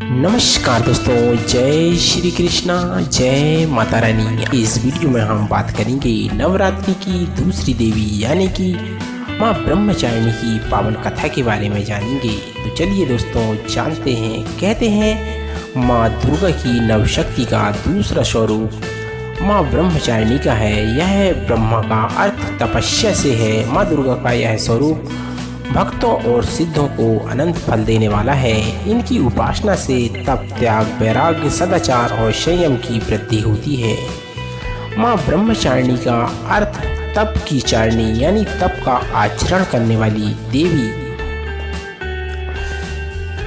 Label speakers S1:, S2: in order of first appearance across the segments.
S1: नमस्कार दोस्तों, जय श्री कृष्णा, जय माता रानी। इस वीडियो में हम बात करेंगे नवरात्रि की दूसरी देवी यानी कि माँ ब्रह्मचारिणी की पावन कथा के बारे में जानेंगे। तो चलिए दोस्तों जानते हैं। कहते हैं माँ दुर्गा की नवशक्ति का दूसरा स्वरूप माँ ब्रह्मचारिणी का है। यह ब्रह्मा का अर्थ तपस्या से है। माँ दुर्गा का यह स्वरूप भक्तों और सिद्धों को अनंत फल देने वाला है। इनकी उपासना से तप, त्याग, वैराग्य, सदाचार और संयम की वृद्धि होती है। माँ ब्रह्मचारिणी का अर्थ तप की चारिणी यानी तप का आचरण करने वाली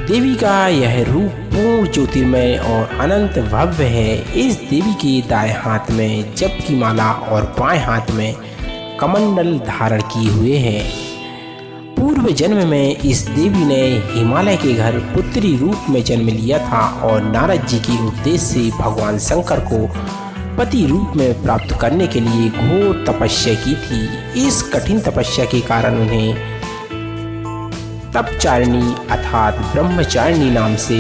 S1: देवी का यह रूप पूर्ण ज्योतिर्मय और अनंत भव्य है। इस देवी के दाएं हाथ में जप की माला और बाएं हाथ में कमंडल धारण किए हुए हैं। पूर्व जन्म में इस देवी ने हिमालय के घर पुत्री रूप में जन्म लिया था और नारद जी के उपदेश से भगवान शंकर को पति रूप में प्राप्त करने के लिए घोर तपस्या की थी। इस कठिन तपस्या के कारण उन्हें तपचारिणी अर्थात ब्रह्मचारिणी नाम से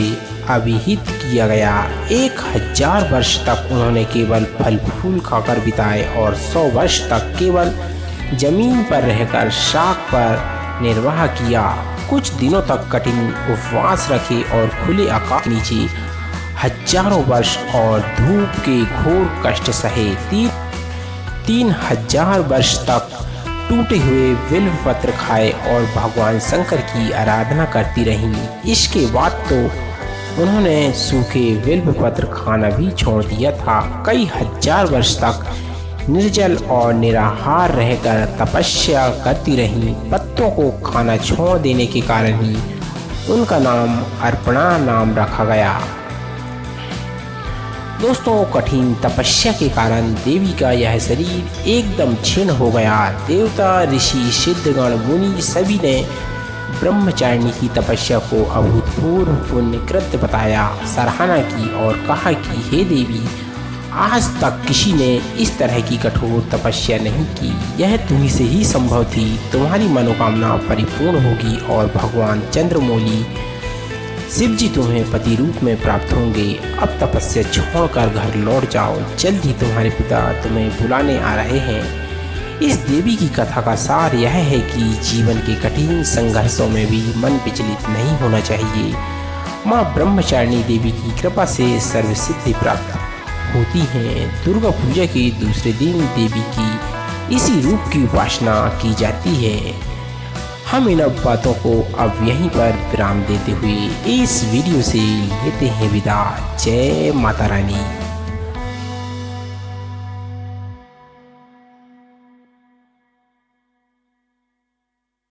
S1: अभिहित किया गया। 1000 वर्ष तक उन्होंने केवल फल फूल खाकर बिताए और 100 वर्ष तक केवल जमीन पर रहकर शाख पर निर्वाह किया। कुछ दिनों तक कठिन उपवास रखे और खुले आकाश के नीचे हजारों वर्ष और धूप के घोर कष्ट सहे। 3000 वर्ष तक टूटे हुए बिल्व पत्र खाए और भगवान शंकर की आराधना करती रहीं। इसके बाद तो उन्होंने सूखे बिल्व पत्र खाना भी छोड़ दिया था। कई हजार वर्ष तक निर्जल और निराहार रहकर तपस्या करती रहीं। पत्तों को खाना छोड़ देने के कारण ही उनका नाम अर्पणा नाम रखा गया। दोस्तों कठिन तपस्या के कारण देवी का यह शरीर एकदम क्षीण हो गया। देवता, ऋषि, सिद्धगण, मुनि सभी ने ब्रह्मचारिणी की तपस्या को अभूतपूर्व पुण्यकृत बताया, सराहना की और कहा कि हे देवी, आज तक किसी ने इस तरह की कठोर तपस्या नहीं की। यह तुम्ही से ही संभव थी। तुम्हारी मनोकामना परिपूर्ण होगी और भगवान चंद्रमौली शिव जी तुम्हें पति रूप में प्राप्त होंगे। अब तपस्या छोड़कर घर लौट जाओ, जल्द ही तुम्हारे पिता तुम्हें बुलाने आ रहे हैं। इस देवी की कथा का सार यह है कि जीवन के कठिन संघर्षों में भी मन विचलित नहीं होना चाहिए। माँ ब्रह्मचारिणी देवी की कृपा से सर्वसिद्धि प्राप्त होती है। दुर्गा पूजा के दूसरे दिन देवी की इसी रूप की उपासना की जाती है। हम इन बातों को अब यहीं पर विराम देते हुए इस वीडियो से लेते हैं विदा। जय माता रानी।